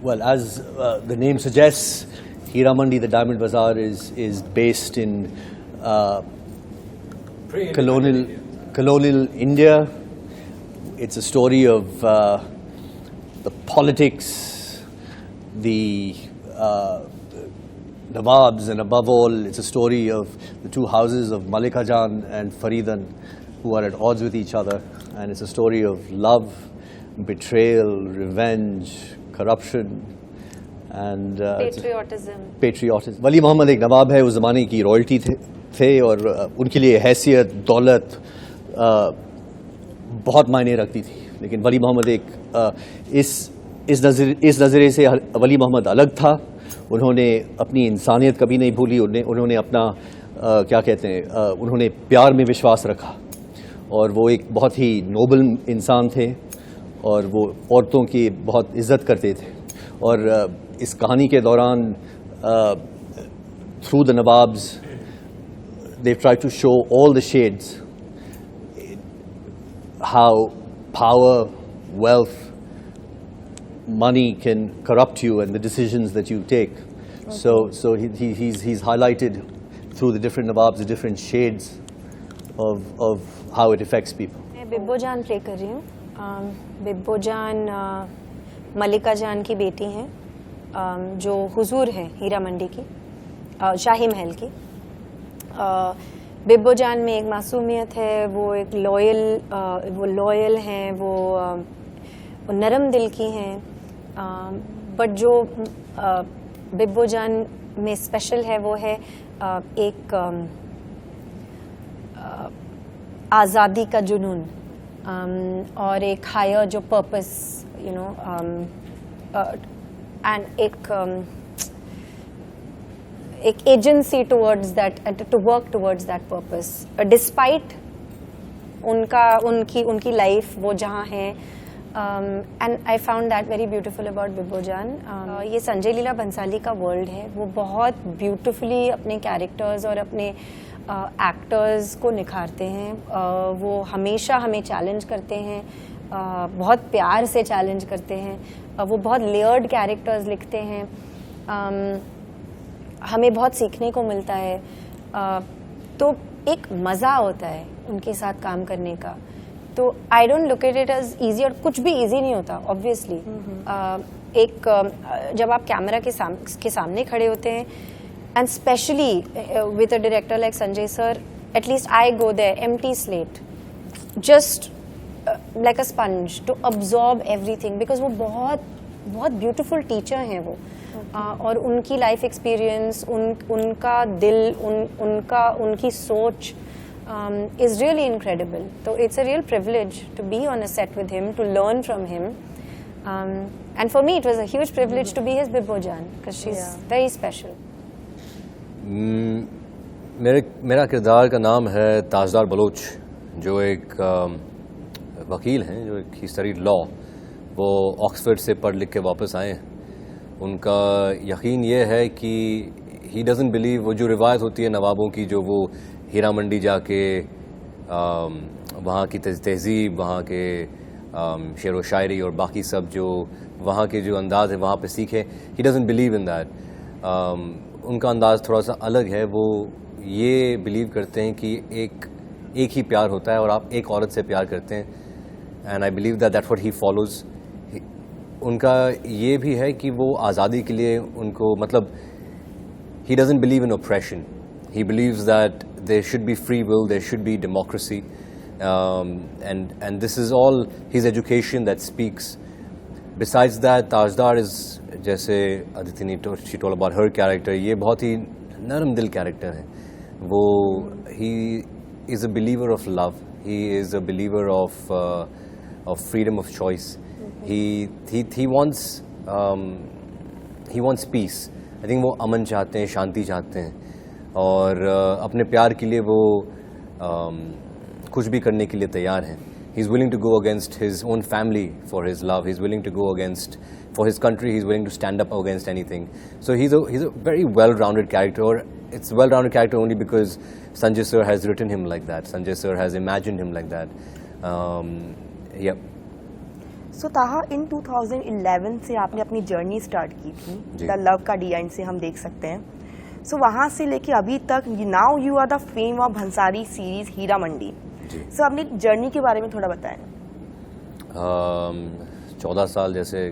Well, as the name suggests, Hira Mandi, the Diamond Bazaar, is based in colonial India. It's a story of the politics, the Nawabs, and above all, it's a story of the two houses of Malika Jan and Faridan, who are at odds with each other. And it's a story of love, betrayal, revenge, corruption, and patriotism. वली मोहम्मद एक नवाब है, उस ज़माने की royalty थे और उनके लिए हैसियत, दौलत बहुत मायने रखती थी. लेकिन वली मोहम्मद इस नज़रिए से वली मोहम्मद अलग था. उन्होंने अपनी इंसानियत कभी नहीं भूली. उन्होंने अपना क्या कहते हैं, उन्होंने प्यार में विश्वास रखा और वो एक बहुत ही नोबल इंसान थे और वो औरतों की बहुत इज़्ज़त करते थे. और इस कहानी के दौरान through the nawabs they try to show all the shades, how power, wealth, money can corrupt you and the decisions that you take. Okay. So he's highlighted through the different Nawabs, the different shades of how it affects people. मैं बिब्बो जान play कर रही हूँ. बिब्बो जान मलिका जान की बेटी हैं, जो हुजूर है हीरा मंडी की, शाही महल की. बिब्बो जान में एक मासूमियत है, वो एक लॉयल हैं, वो नरम दिल की हैं. बट जो बिब्बो जान में स्पेशल है वो है एक आज़ादी का जुनून और एक हायर जो पर्पस, यू नो, एंड एक agency towards that, to work towards that purpose despite उनकी लाइफ वो जहाँ है. And I found that very beautiful about Bibbo Jaan. ये संजय लीला भंसाली का वर्ल्ड है. वो बहुत ब्यूटिफुली अपने कैरेक्टर्स और अपने एक्टर्स को निखारते हैं. वो हमेशा हमें चैलेंज करते हैं, बहुत प्यार से चैलेंज करते हैं. वो बहुत लेयर्ड कैरेक्टर्स लिखते हैं. हमें बहुत सीखने को मिलता है. तो एक मज़ा होता है उनके साथ काम करने का. तो I don't look at it as easy, और कुछ भी ईजी नहीं होता ऑब्वियसली. जब आप कैमरा के सामने खड़े होते हैं, and specially with a director like Sanjay sir, at least I go there empty slate, just like a sponge to absorb everything, because वो बहुत बहुत ब्यूटिफुल टीचर हैं वो. और उनकी लाइफ एक्सपीरियंस, उनका दिल, उनकी सोच is really incredible. So it's a real privilege to be on a set with him, to learn from him. And for me, it was a huge privilege to be his Bibbo Jaan, because she's very special. मेरा किरदार का नाम है ताजदार Bloch, जो एक वकील हैं, जो एक ही स्टडीड लॉ. वो ऑक्सफोर्ड से पढ़ लिख के वापस आए हैं. उनका यकीन ये है कि ही डजंट बिलीव, वो जो रिवायत होती है नवाबों की, जो वो हीरा मंडी जाके वहाँ की तहज़ीब, वहाँ के शेर व शायरी और बाकी सब जो वहाँ के जो अंदाज़ है वहाँ पे सीखे. He doesn't believe in that. उनका अंदाज़ थोड़ा सा अलग है. वो ये बिलीव करते हैं कि एक ही प्यार होता है और आप एक औरत से प्यार करते हैं. And I believe that what he follows. उनका ये भी है कि वो आज़ादी के लिए उनको, मतलब he doesn't believe in operation. He believes that there should be free will, there should be democracy, and this is all his education that speaks. Besides that, Tajdar is, जैसे अदिति ने she told about her character, ये बहुत ही नरम दिल character है. वो he is a believer of love. He is a believer of freedom of choice. He wants peace. I think वो अमन चाहते हैं, शांति चाहते हैं. और अपने प्यार के लिए वो कुछ भी करने के लिए तैयार हैं. He is willing to go against his own family for his love. He is willing to go against for his country. He is willing to stand up against anything. So he is a very well rounded character. और it's well rounded character only because Sanjay sir has written him like that. Sanjay sir has imagined him like that. So Taha, in 2011 से आपने अपनी journey start की थी, जी। The love का D and से हम देख सकते हैं। सो वहाँ से लेके अभी तक now you are the fame of Bhansali series Heeramandi. जी। सो अपनी जर्नी के बारे में थोड़ा बताएं। 14 साल, जैसे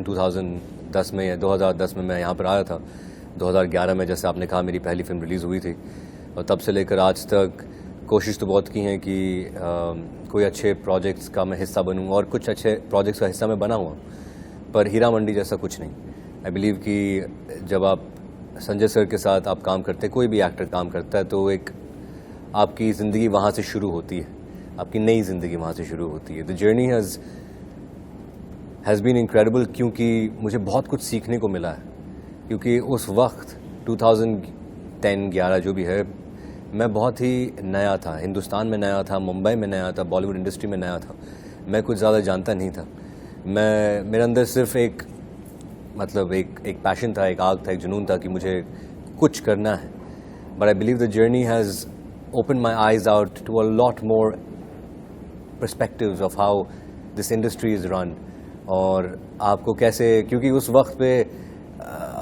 2010 में या 2010 में मैं यहाँ पर आया था। 2011 में, जैसे आपने कहा, मेरी पहली फिल्म रिलीज़ हुई थी, और तब से लेकर आज तक कोशिश तो बहुत की है कि कोई अच्छे प्रोजेक्ट्स का मैं हिस्सा बनूं, और कुछ अच्छे प्रोजेक्ट्स का हिस्सा मैं बना हुआ, पर हीरा मंडी जैसा कुछ नहीं। आई बिलीव कि जब आप संजय सर के साथ आप काम करते हैं, कोई भी एक्टर काम करता है, तो एक आपकी ज़िंदगी वहाँ से शुरू होती है, आपकी नई ज़िंदगी वहाँ से शुरू होती है। The journey has been incredible, क्योंकि मुझे बहुत कुछ सीखने को मिला है। क्योंकि उस वक्त 2010-11 जो भी है, मैं बहुत ही नया था, हिंदुस्तान में नया था, मुंबई में नया था, बॉलीवुड इंडस्ट्री में नया था। मैं कुछ ज़्यादा जानता नहीं था। मेरे अंदर सिर्फ एक पैशन था, एक आग था, एक जुनून था कि मुझे कुछ करना है। But I believe the journey has open my eyes out to a lot more perspectives of how this industry is run, और आपको कैसे, क्योंकि उस वक्त पे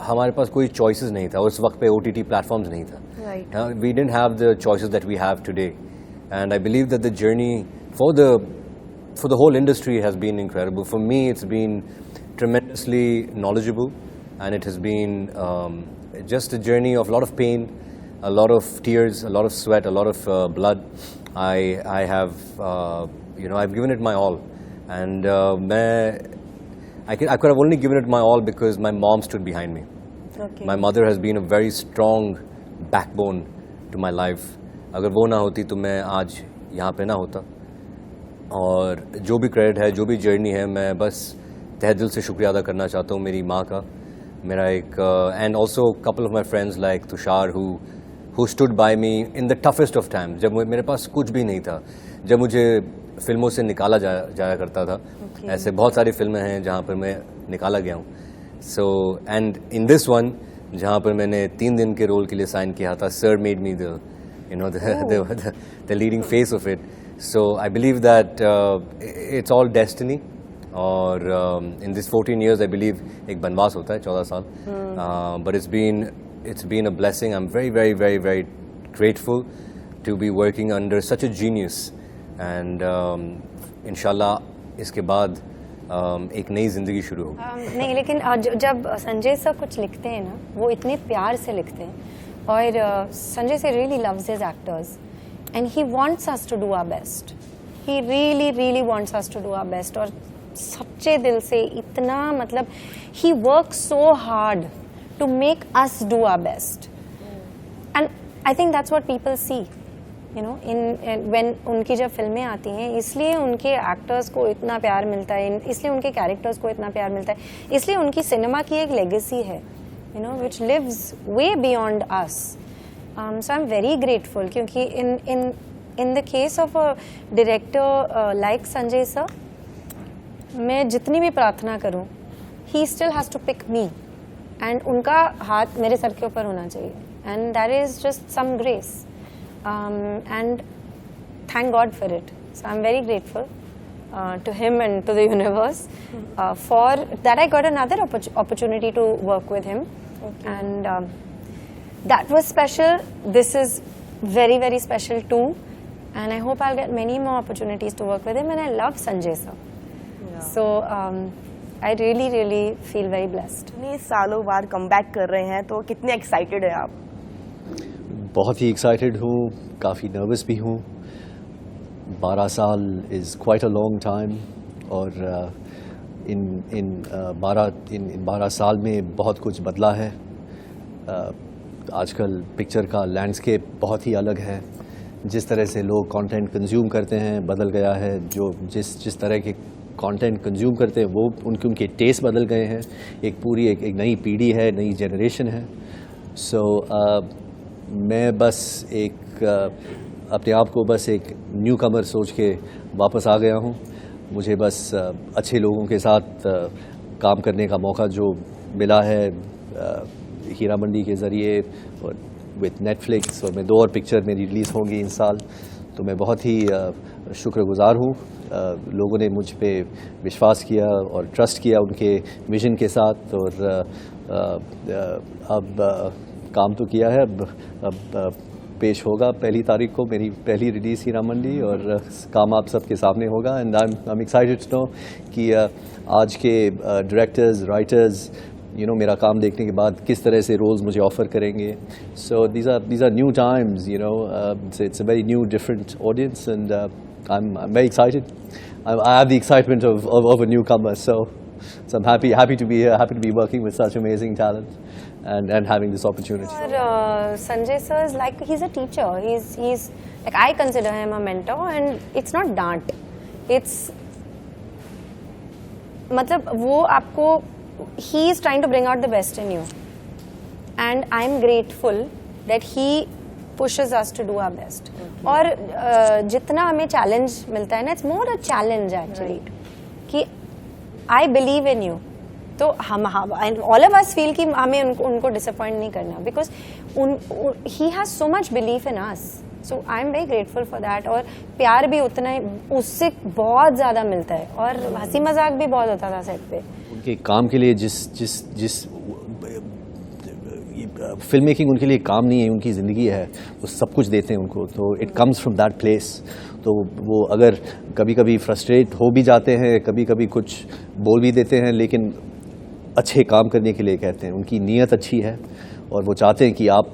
हमारे पास कोई चॉइसेस नहीं था। उस वक्त पे OTT प्लेटफॉर्म्स नहीं था। Right. We didn't have the choices that we have today, and I believe that the journey for the whole industry has been incredible. For me, it's been tremendously knowledgeable, and it has been just a journey of a lot of pain, a lot of tears, a lot of sweat, a lot of blood. I have I've given it my all, and I could have only given it my all because my mom stood behind me. Okay. My mother has been a very strong backbone to my life. अगर वो ना होती तो मैं आज यहाँ पे ना होता। और जो भी क्रेडिट है, जो भी जर्नी है, मैं बस तहे दिल से शुक्रिया अदा करना चाहता हूँ मेरी माँ का, मेरा एक and also couple of my friends like Tushar who stood by me in the toughest of times, जब मेरे पास कुछ भी नहीं था, जब मुझे फिल्मों से निकाला जाया करता था। ऐसे बहुत सारी फिल्में हैं जहाँ पर मैं निकाला गया हूँ। So and in this one, जहाँ पर मैंने 3 दिन के रोल के लिए साइन किया था, sir made me the leading face of it. So I believe that it's all destiny, और in this 14 years I believe एक बनवास होता है 14 साल, but it's been a blessing. I'm very, very, very, very grateful to be working under such a genius, and इंशाल्लाह इसके बाद एक नई ज़िंदगी शुरू होगी। नहीं, लेकिन जब संजय सर कुछ लिखते हैं ना, वो इतने प्यार से लिखते हैं, और Sanjay sir really loves his actors and he wants us to do our best. He really really wants us to do our best, और सच्चे दिल से इतना, मतलब he works so hard to make us do our best, and I think that's what people see, you know, when उनकी जब फिल्में आती हैं, इसलिए उनके एक्टर्स को इतना प्यार मिलता है, इसलिए उनके कैरेक्टर्स को इतना प्यार मिलता है, इसलिए उनकी सिनेमा की एक लेगेसी है, you know, which lives way beyond us. So I am very grateful, क्योंकि in the case of a director like Sanjay sir, मैं जितनी भी प्रार्थना करूं, he still has to pick me, and उनका हाथ मेरे सर के ऊपर होना चाहिए, and that is just some grace, and thank God for it. So I'm very grateful to him and to the universe for that. I got another opportunity to work with him, and that was special. This is very, very special too, and I hope I'll get many more opportunities to work with him, and I love Sanjay sir. Yeah. So I really, really feel very blessed. इतने सालों बाद comeback कर रहे हैं, तो कितने excited है आप? बहुत ही एक्साइटेड हूँ, काफ़ी नर्वस भी हूँ। 12 साल is quite a long time, और इन 12 साल में बहुत कुछ बदला है। आजकल पिक्चर का लैंडस्केप बहुत ही अलग है। जिस तरह से लोग कंटेंट कंज्यूम करते हैं बदल गया है। जो जिस तरह के कंटेंट कंज्यूम करते हैं वो उनके टेस्ट बदल गए हैं। एक पूरी एक नई पीढ़ी है, नई जनरेशन है। सो मैं बस अपने आप को बस एक न्यू कमर सोच के वापस आ गया हूँ। मुझे बस अच्छे लोगों के साथ काम करने का मौका जो मिला है हीरा मंडी के ज़रिए और विद नेटफ्लिक्स, और मैं 2 और पिक्चर मेरी रिलीज़ होंगी इन साल। तो मैं बहुत ही शुक्रगुजार हूँ। लोगों ने मुझ पे विश्वास किया और ट्रस्ट किया उनके विजन के साथ, और अब काम तो किया है, अब पेश होगा 1 तारीख को मेरी पहली रिलीज़ हीरा मंडी, और काम आप सबके सामने होगा। And I am excited to know कि आज के डायरेक्टर्स, राइटर्स मेरा काम देखने के बाद किस तरह से रोल्स मुझे ऑफ़र करेंगे। So these are new times, it's a very new different audience, and I am very excited. I have the excitement of a newcomer, so I'm happy to be here, happy to be working with such amazing talent, and having this opportunity. और Sanjay sir is like, he's a teacher. He's like, I consider him a mentor, and it's not डांट, it's मतलब वो आपको, he is trying to bring out the best in you, and I'm grateful that he pushes us to do our best. और जितना हमें challenge मिलता है ना, it's more a challenge actually, कि आई बिलीव इन यू, तो हम all of us feel कि हमें उनको डिसअपॉइंट नहीं करना, because he has so much belief in us, so I am very grateful for that. और प्यार भी उतना ही, उससे बहुत ज़्यादा मिलता है, और हंसी मजाक भी बहुत होता था सेट पे। उनके काम के लिए जिस फिल्म मेकिंग उनके लिए काम नहीं है, उनकी ज़िंदगी है, वो सब कुछ देते हैं उनको, तो it comes from that place. तो वो अगर कभी कभी फ्रस्ट्रेट हो भी जाते हैं, कभी कभी कुछ बोल भी देते हैं, लेकिन अच्छे काम करने के लिए कहते हैं। उनकी नीयत अच्छी है, और वो चाहते हैं कि आप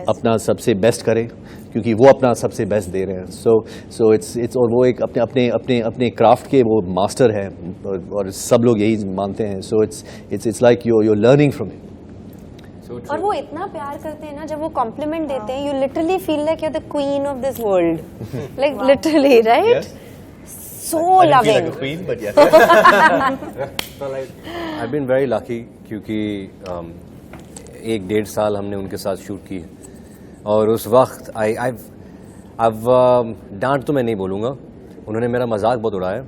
अपना सबसे बेस्ट करें, क्योंकि वो अपना सबसे बेस्ट दे रहे हैं। सो इट्स और वो एक अपने क्राफ्ट के वो मास्टर हैं, और सब लोग यही मानते हैं। So it's like you're learning from it. और वो इतना प्यार करते हैं ना, जब वो कॉम्प्लीमेंट देते हैं, you literally feel like you are the queen of this world, like literally, right? So loving. I've been very lucky, क्योंकि 1-1.5 साल हमने उनके साथ शूट की, और उस वक्त I've डांट तो मैं नहीं बोलूँगा, उन्होंने मेरा मजाक बहुत उड़ाया,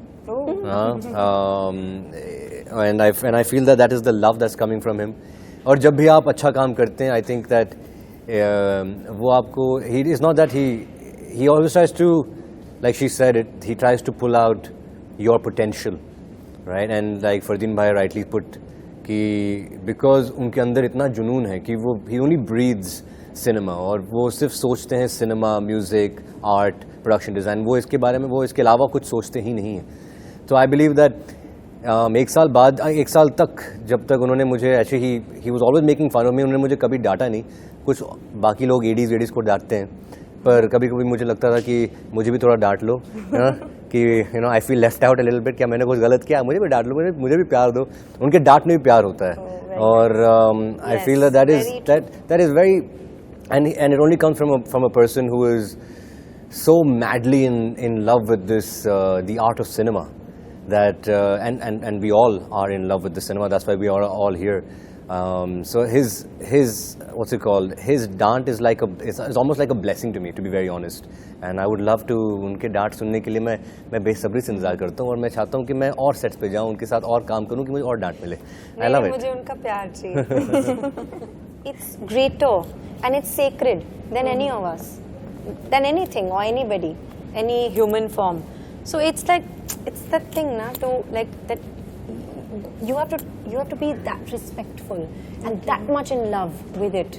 and I feel that is the love that's coming from him. और जब भी आप अच्छा काम करते हैं, आई थिंक दैट वो आपको, he is not that he always tries to, like she said it, he tries to pull out your potential, right? And like Fardeen भाई राइटली पुट, कि बिकॉज उनके अंदर इतना जुनून है कि वो ही ओनली ब्रीथ्स सिनेमा, और वो सिर्फ सोचते हैं cinema, music, art, production design, वो इसके बारे में, वो इसके अलावा कुछ सोचते ही नहीं हैं। तो आई बिलीव दैट 1 साल बाद, 1 साल तक, जब तक उन्होंने मुझे ऐसे ही was always making fun of me, उन्होंने मुझे कभी डांटा नहीं। कुछ बाकी लोग एडीज़ को डांटते हैं, पर कभी कभी मुझे लगता था कि मुझे भी थोड़ा डांट लो, कि I feel left out a little bit, क्या मैंने कुछ गलत किया, मुझे भी डांट लो, मुझे भी प्यार दो। उनके डांट में भी प्यार होता है, और I feel that is very, and it only comes from a person who is so madly in love with this the art of cinema, that and we all are in love with the cinema. That's why we are all here. So his what's it called? His dant is like it's almost like a blessing to me, to be very honest. And I would love to उनके डांट सुनने के लिए मैं बेसब्री से इंतजार करता हूँ, और मैं चाहता हूँ कि मैं और सेट्स पे जाऊँ, उनके साथ और काम करूँ, कि मुझे और डांट मिले। I love it. मुझे उनका प्यार चाहिए। It's greater and it's sacred than any of us, than anything or anybody, any human form. So it's like, it's that thing na, to like that you have to be that respectful and that much in love with it.